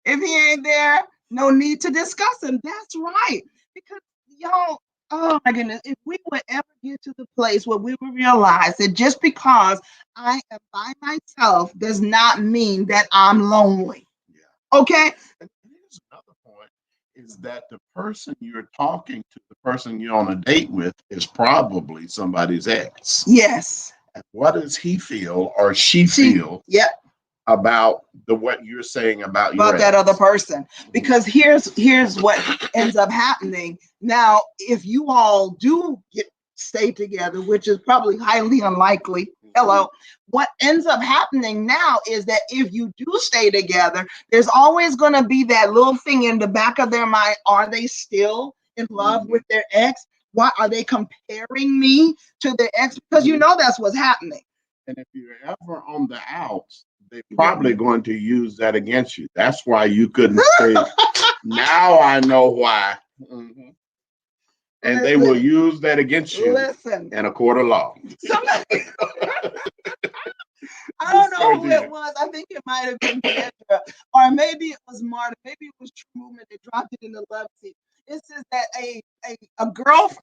If he ain't there, no need to discuss him. That's right. Because y'all, oh my goodness, if we would ever get to the place where we would realize that just because I am by myself does not mean that I'm lonely. Yeah. Okay? And here's another point, is that the person you're talking to, the person you're on a date with, is probably somebody's ex. Yes. And what does he feel or she feel? Yep. About what you're saying about that other person? Because here's what ends up happening. Now, if you all do stay together, which is probably highly unlikely, what ends up happening now is that if you do stay together, there's always going to be that little thing in the back of their mind. Are they still in love with their ex? Why are they comparing me to their ex? Because that's what's happening. And if you're ever on the outs, they're probably going to use that against you. That's why you couldn't say, now I know why. Mm-hmm. And they will use that against you in a court of law. I don't know who it was. I think it might have been Kendra, or maybe it was Marta. Maybe it was True Movement that dropped it in the love seat. It says that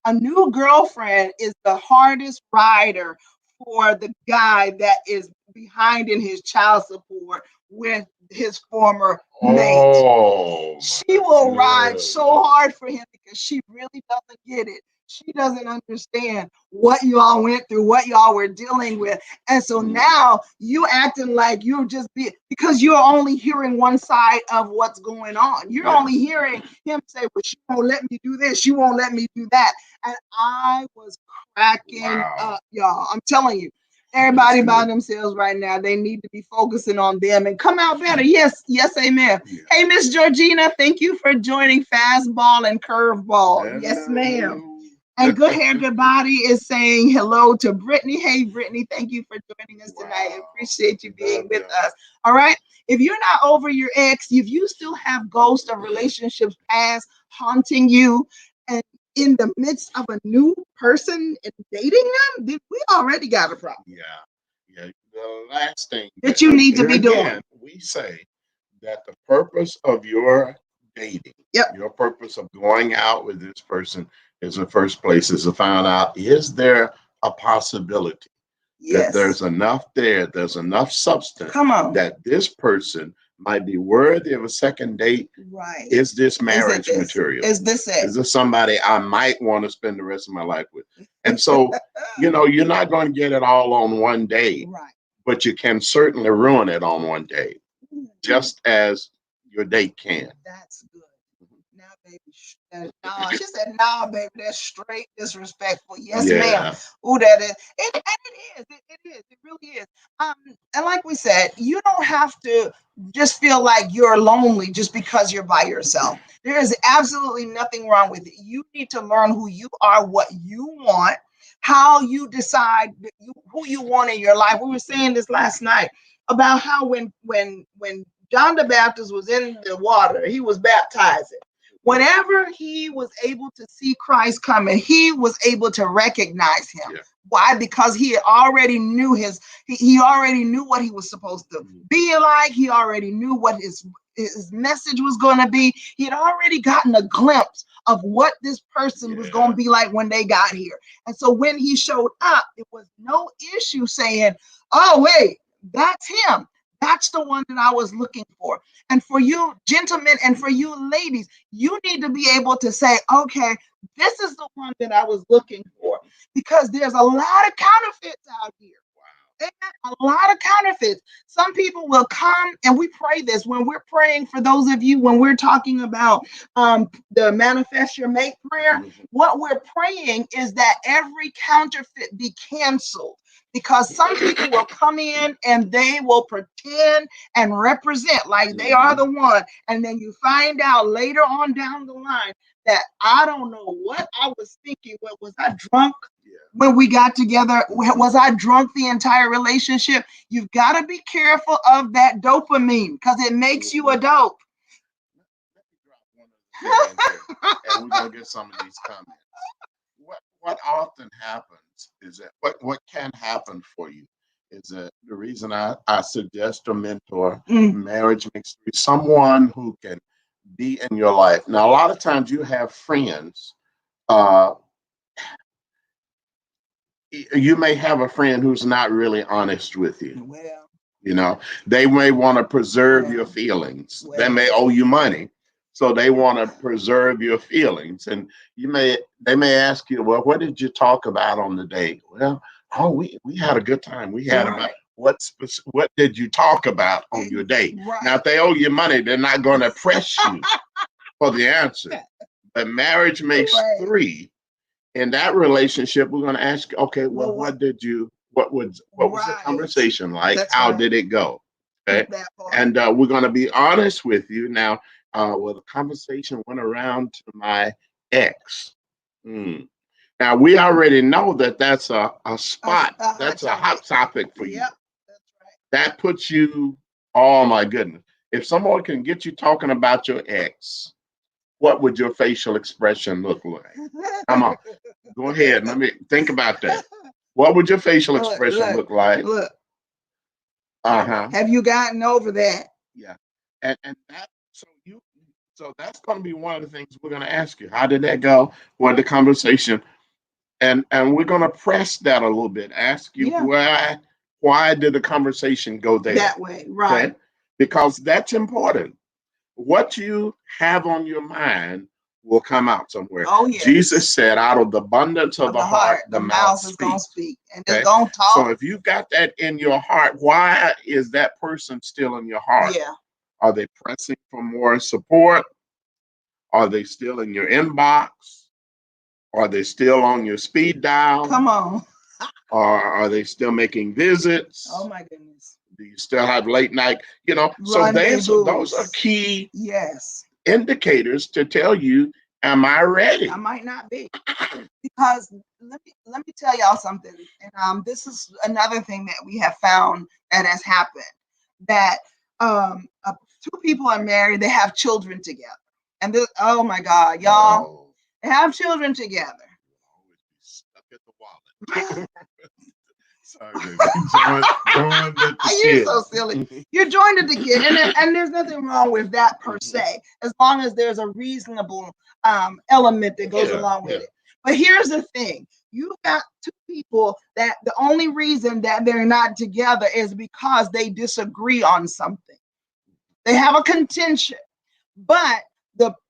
a new girlfriend is the hardest rider for the guy that is behind in his child support with his former mate. She will ride so hard for him because she really doesn't get it. She doesn't understand what you all went through, what y'all were dealing with. And so now you acting like you're just because you're only hearing one side of what's going on. You're only hearing him say, well, she won't let me do this. She won't let me do that. And I was cracking up, y'all. I'm telling you. Everybody by themselves right now. They need to be focusing on them and come out better. Yes, amen. Yeah. Hey, Miss Georgina, thank you for joining Fastball and Curveball. Yes, ma'am. And Good Hair, Good Body is saying hello to Brittany. Hey, Brittany, thank you for joining us tonight. I appreciate you being with us. All right. If you're not over your ex, if you still have ghosts of relationships past haunting you, and in the midst of a new person and dating them, then we already got a problem. Yeah. The last thing that you need to be doing. We say that the purpose of your dating, your purpose of going out with this person is the first place is to find out, is there a possibility that there's enough there, there's enough substance. Come on. That this person might be worthy of a second date. Right. Is this marriage material? Is this it? Is this somebody I might want to spend the rest of my life with? And so, you know, you're not going to get it all on one day, right? But you can certainly ruin it on one day, just as your date can. That's good. Now, baby, no, she said, "Nah, baby, that's straight disrespectful." Yes, ma'am. Ooh, that is, and it is. It is. It really is. And like we said, you don't have to just feel like you're lonely just because you're by yourself. There is absolutely nothing wrong with it. You need to learn who you are, what you want, how you decide who you want in your life. We were saying this last night about how when John the Baptist was in the water, he was baptizing. Whenever he was able to see Christ coming, he was able to recognize him. Yeah. Why? Because he already knew he already knew what he was supposed to be like. He already knew what his message was going to be. He had already gotten a glimpse of what this person was going to be like when they got here. And so when he showed up, it was no issue saying, "Oh, wait, that's him. That's the one that I was looking for." And for you gentlemen and for you ladies, you need to be able to say, "Okay, this is the one that I was looking for," because there's a lot of counterfeits out here. A lot of counterfeits. Some people will come, and we pray this when we're praying for those of you, when we're talking about the manifest your mate prayer. What we're praying is that every counterfeit be canceled, because some people will come in and they will pretend and represent like they are the one, and then you find out later on down the line that I don't know what I was thinking. What was I drunk? When we got together, was I drunk the entire relationship? You've got to be careful of that dopamine, because it makes you a dope. And we're going to get some of these comments. What often happens is that what can happen for you is that the reason I suggest a mentor, marriage makes you someone who can be in your life. Now, a lot of times you have friends. You may have a friend who's not really honest with you. Well, you know, they may want to preserve your feelings. They may owe you money, so they want to preserve your feelings. And they may ask you, "Well, what did you talk about on the date?" "Well, we had a good time. We had about what did you talk about on your date?" Now, if they owe you money, they're not going to press you for the answer. But marriage makes three. In that relationship, we're going to ask, okay, well, what was the conversation like? How did it go? Okay. And we're going to be honest with you. Now, well, the conversation went around to my ex. Now, we already know that that's a spot. That's a hot topic for you. Yep, that's right. That puts you, oh my goodness. If someone can get you talking about your ex, what would your facial expression look like? Come on, go ahead. Let me think about that. What would your facial expression look like? Look. Have you gotten over that? Yeah, and that so that's going to be one of the things we're going to ask you. How did that go? What the conversation? And we're going to press that a little bit. Ask you why did the conversation go there? That way, right? Okay? Because that's important. What you have on your mind will come out somewhere. Oh, yes. Jesus said, out of the abundance of the heart, the mouth is going to speak. And it's going to talk. So if you've got that in your heart, why is that person still in your heart? Yeah. Are they pressing for more support? Are they still in your inbox? Are they still on your speed dial? Come on. Or are they still making visits? Oh, my goodness. Do you still have late night? So those are key indicators to tell you, am I ready? I might not be. Because let me tell y'all something. And this is another thing that we have found that has happened. That two people are married, they have children together. And this, oh my God, y'all, they have children together. Stuck at the wallet. Sorry, baby. You're so silly. You're joined at the kid, and there's nothing wrong with that per se, as long as there's a reasonable element that goes along with it. But here's the thing. You've got two people that the only reason that they're not together is because they disagree on something. They have a contention, but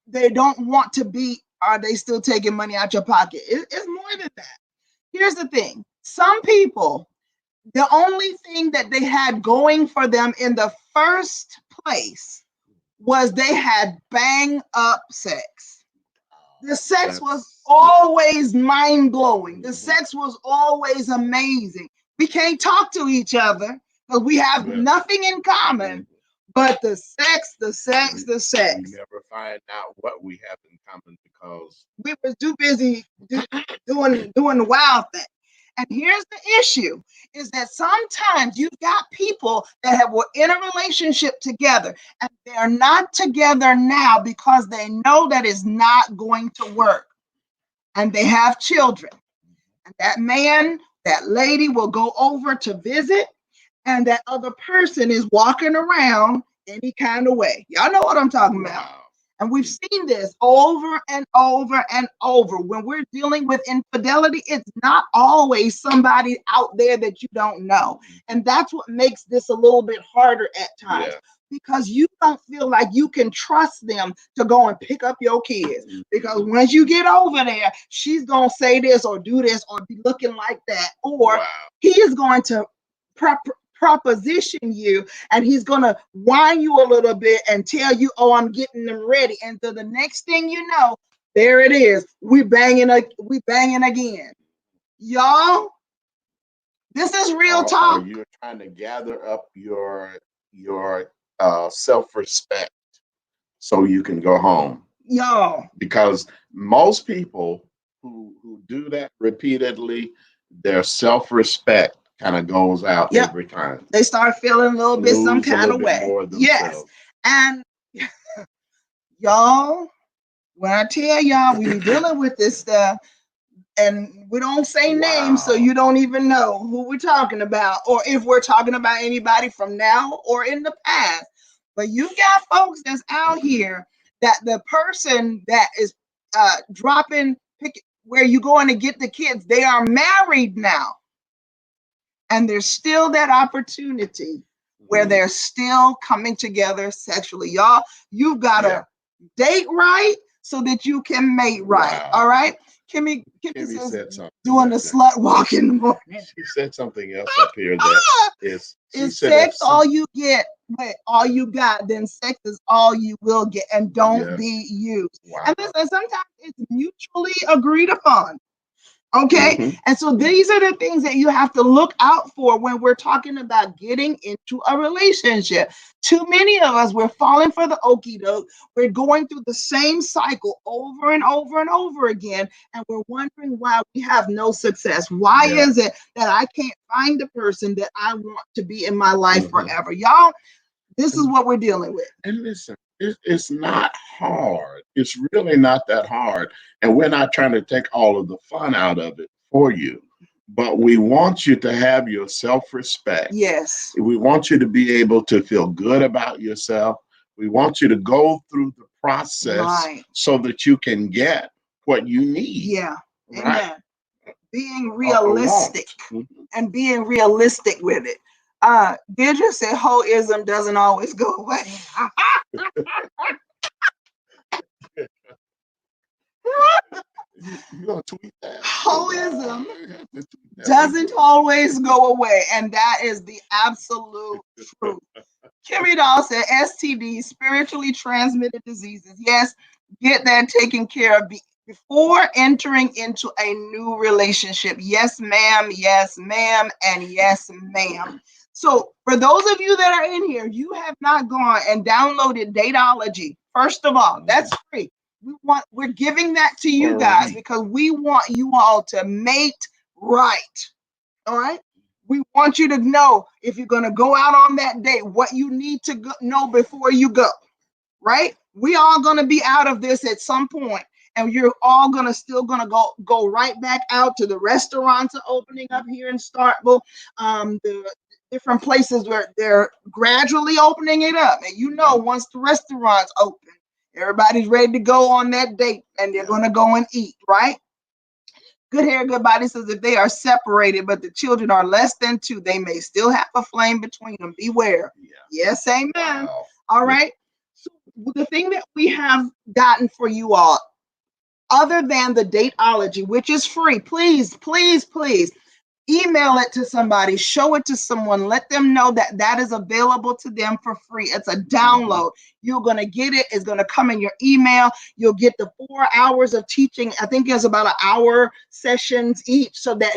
they don't want to be, are they still taking money out your pocket? It's more than that. Here's the thing. Some people, the only thing that they had going for them in the first place was they had bang up sex. The sex was always mind-blowing. The sex was always amazing. We can't talk to each other because we have nothing in common, but the sex. We never find out what we have in common because we were too busy doing the wild thing. And here's the issue, is that sometimes you've got people that were in a relationship together and they're not together now because they know that it's not going to work. And they have children. And that man, that lady will go over to visit, and that other person is walking around any kind of way. Y'all know what I'm talking about. And we've seen this over and over and over. When we're dealing with infidelity, it's not always somebody out there that you don't know. And that's what makes this a little bit harder at times, because you don't feel like you can trust them to go and pick up your kids. Because once you get over there, she's going to say this or do this or be looking like that. Or he is going to proposition you, and he's gonna whine you a little bit and tell you, oh, I'm getting them ready, and so the next thing you know, there it is, we banging again. Y'all, this is real talk. You're trying to gather up your self-respect so you can go home, y'all, because most people who do that repeatedly, their self-respect kind of goes out every time. They start feeling a little bit some kind of way. Yes. And y'all, when I tell y'all we be dealing with this stuff, and we don't say names, so you don't even know who we're talking about, or if we're talking about anybody from now or in the past. But you've got folks that's out here that the person that is dropping where you going to get the kids, they are married now. And there's still that opportunity where they're still coming together sexually. Y'all, you've got to date right so that you can mate right. All right? Kimmy said something doing the slut walk in the morning. She said something else up here that is sex all you get, but all you got, then sex is all you will get, and don't be used. And listen, sometimes it's mutually agreed upon. Okay. And so these are the things that you have to look out for when we're talking about getting into a relationship. Too many of us, we're falling for the okie doke. We're going through the same cycle over and over and over again. And we're wondering why we have no success. Why is it that I can't find the person that I want to be in my life forever? Y'all, this is what we're dealing with. And listen, it's not hard. It's really not that hard. And we're not trying to take all of the fun out of it for you. But we want you to have your self-respect. Yes. We want you to be able to feel good about yourself. We want you to go through the process so that you can get what you need. Yeah. Amen. Being realistic and being realistic with it. Deirdre said hoism doesn't always go away. You gonna tweet that? Hoism doesn't always go away, and that is the absolute truth. Kimmy Doll said STDs, spiritually transmitted diseases. Yes, get that taken care of before entering into a new relationship. Yes, ma'am. Yes, ma'am. And yes, ma'am. So for those of you that are in here, you have not gone and downloaded DateOlogy. First of all, that's free. We're giving that to you guys because we want you all to mate right. All right. We want you to know if you're going to go out on that date, what you need to know before you go. Right. We all going to be out of this at some point, and you're all still gonna go right back out to the restaurants are opening up here in Starkville. The different places where they're gradually opening it up. And once the restaurants open, everybody's ready to go on that date, and they're going to go and eat, right? Good Hair, Good Body says if they are separated, but the children are less than 2, they may still have a flame between them. Beware. Yeah. Yes, amen. Wow. All right. So the thing that we have gotten for you all, other than the Dateology, which is free, please, please, please email it to somebody, show it to someone, let them know that that is available to them for free. It's a download. You're going to get it. It's going to come in your email. You'll get the 4 hours of teaching. I think it's about an hour sessions each, so that,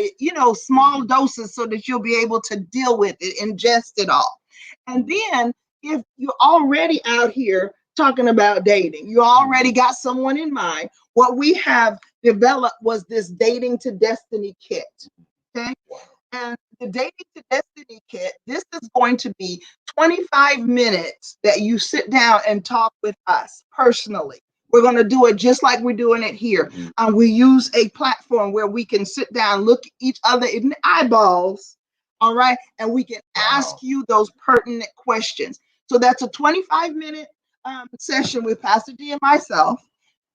small doses, so that you'll be able to deal with it, ingest it all. And then if you're already out here talking about dating, you already got someone in mind, what we have developed was this Dating to Destiny kit. Okay. And the Dating to Destiny kit, this is going to be 25 minutes that you sit down and talk with us personally. We're going to do it just like we're doing it here. We use a platform where we can sit down, look each other in the eyeballs, all right, and we can ask you those pertinent questions. So that's a 25-minute session with Pastor G and myself.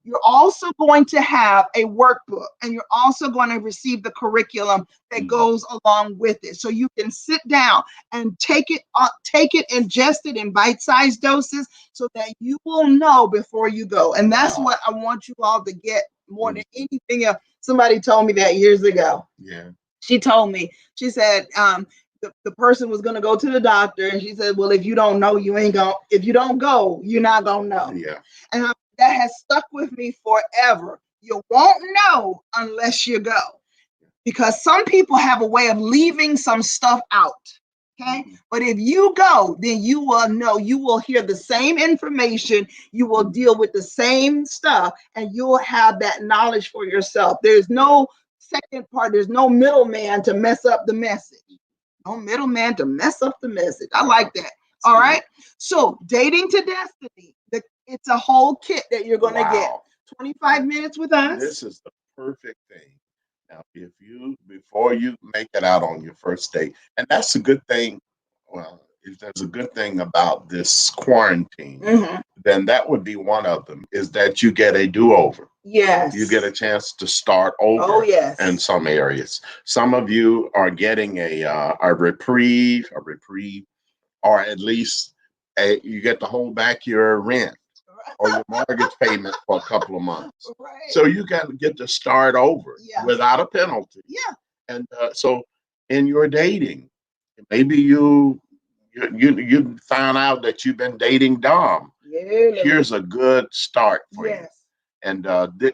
You're also going to have a workbook, and you're also going to receive the curriculum that goes along with it. So you can sit down and take it, ingest it in bite-sized doses, so that you will know before you go. And that's what I want you all to get more than anything else. Somebody told me that years ago. Yeah. She told me, she said, the person was going to go to the doctor, and she said, well, if you don't know, if you don't go, you're not going to know. Yeah. And that has stuck with me forever. You won't know unless you go, because some people have a way of leaving some stuff out. Okay. But if you go, then you will know, you will hear the same information, you will deal with the same stuff, and you'll have that knowledge for yourself. There's no second part, there's no middleman to mess up the message. No middleman to mess up the message. I like that. All right. So Dating to Destiny, it's a whole kit that you're going to get. 25 minutes with us. This is the perfect thing. Now, before you make it out on your first date, and that's a good thing. Well, if there's a good thing about this quarantine, then that would be one of them, is that you get a do-over. Yes. You get a chance to start over in some areas. Some of you are getting a reprieve, or at least you get to hold back your rent or your mortgage payment for a couple of months. So you got to get to start over without a penalty. Yeah. And so in your dating, maybe you found out that you've been dating Dom. Here's a good start for you. And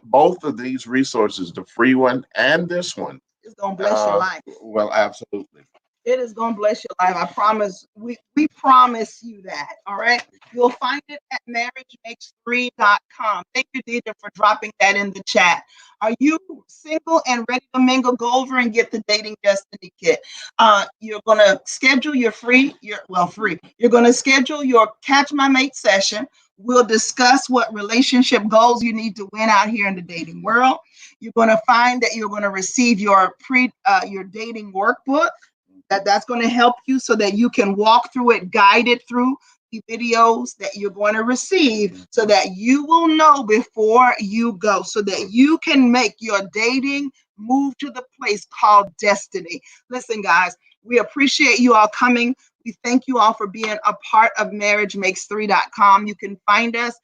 both of these resources, the free one and this one, it's going to bless your life. Well, absolutely. It is going to bless your life. I promise. We promise you that. All right. You'll find it at marriagemakes3.com. Thank you, Deidre, for dropping that in the chat. Are you single and ready to mingle? Go over and get the Dating Destiny kit. You're going to schedule your free. You're going to schedule your Catch My Mate session. We'll discuss what relationship goals you need to win out here in the dating world. You're going to find that you're going to receive your dating workbook. That's going to help you so that you can walk through it, guided through the videos that you're going to receive, so that you will know before you go, so that you can make your dating move to the place called destiny. Listen, guys, we appreciate you all coming. We thank you all for being a part of marriagemakes3.com. You can find us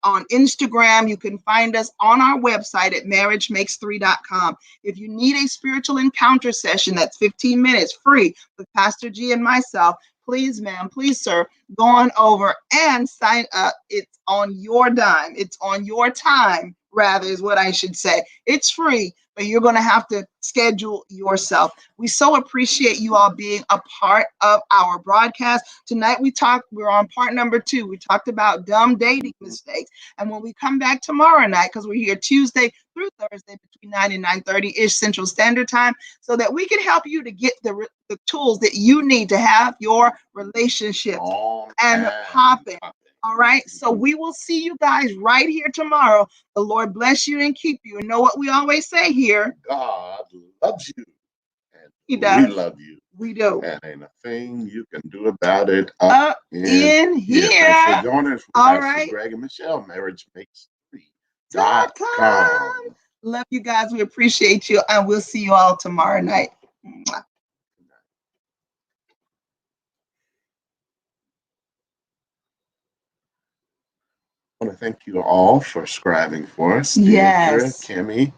on Instagram. You can find us on our website at marriagemakes3.com. If you need a spiritual encounter session that's 15 minutes free with Pastor G and myself, please, ma'am, please, sir, go on over and sign up. It's on your dime. It's on your time, rather, is what I should say. It's free, but you're going to have to schedule yourself. We so appreciate you all being a part of our broadcast. Tonight we're on part number 2. We talked about dumb dating mistakes. And when we come back tomorrow night, because we're here Tuesday through Thursday between 9 and 9:30-ish Central Standard Time, so that we can help you to get the tools that you need to have your relationship and popping. All right. So we will see you guys right here tomorrow. The Lord bless you and keep you. And know what we always say here? God loves you. And He does. We love you. We do. And ain't a thing you can do about it up in here. Thanks for joining us. All right. Greg and Michelle, marriagemakes3.com. Love you guys. We appreciate you. And we'll see you all tomorrow night. Mwah. I want to thank you all for scribing for us. Yes. Deidre, Kimmy,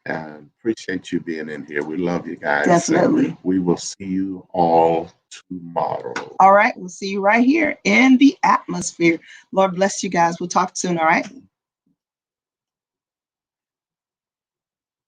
and appreciate you being in here. We love you guys. Definitely. And we will see you all tomorrow. All right. We'll see you right here in the atmosphere. Lord bless you guys. We'll talk soon. All right.